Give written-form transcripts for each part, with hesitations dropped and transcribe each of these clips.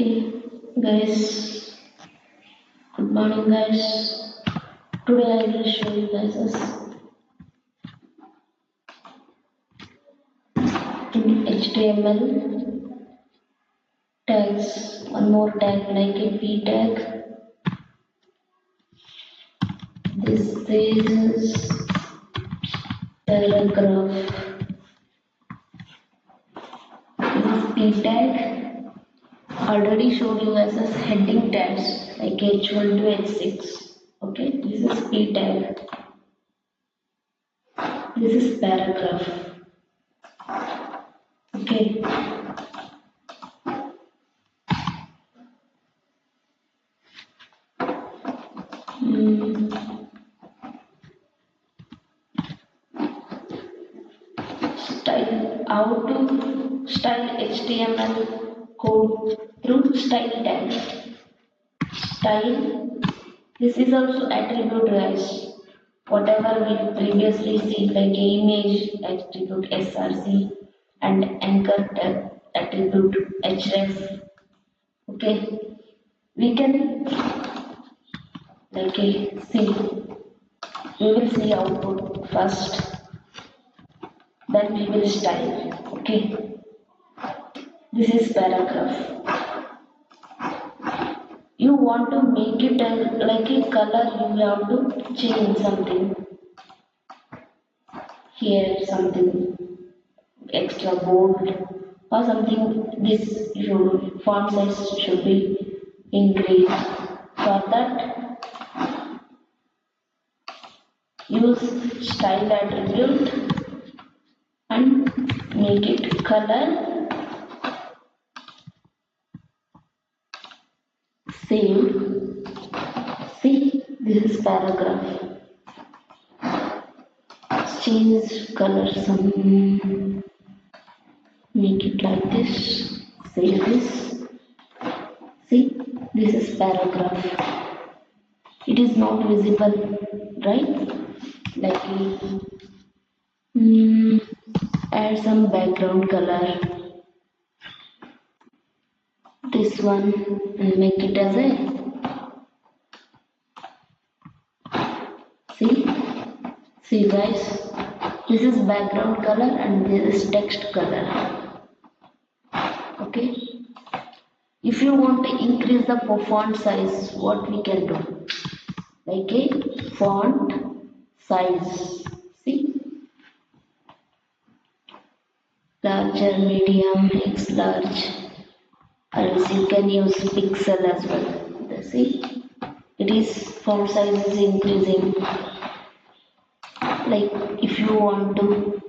Okay, guys, good morning, guys. Today I will show you guys in HTML tags. One more tag like a p tag. This is paragraph. This is p tag. Already showed you guys as heading tags like h1 to h6. Okay, this is p tag. This is paragraph. Okay. Style how to style HTML code through style tags. Style. This is also attribute, guys. Whatever we previously see like image attribute src and anchor attribute href. Okay, we can like see. We will see output first. Then we will style. Okay, this is paragraph. You want to make it like a color, you have to change something here, something extra bold or something. This font size should be increased. For that, use style attribute and make it color. Save. See, this is paragraph. Change color some. Make it like this. Save this. See, this is paragraph. It is not visible, right? Like add some background color. This one and make it as a see guys, this is background color and this is text color. Okay, if you want to increase the font size, what we can do, like a font size, see, larger, medium, x large, or else you can use pixel as well. See, it is font size is increasing. Like if you want to,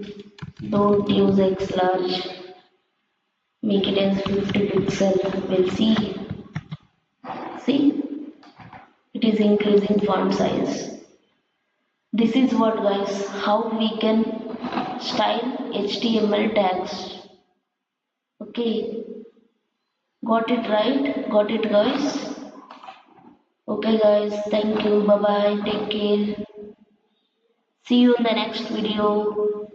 don't use x large, make it as 50 pixel. We'll see. See, it is increasing font size. This is what, guys, how we can style HTML tags. Okay, got it right? Got it, guys? Okay, guys, thank you. Bye bye. Take care. See you in the next video.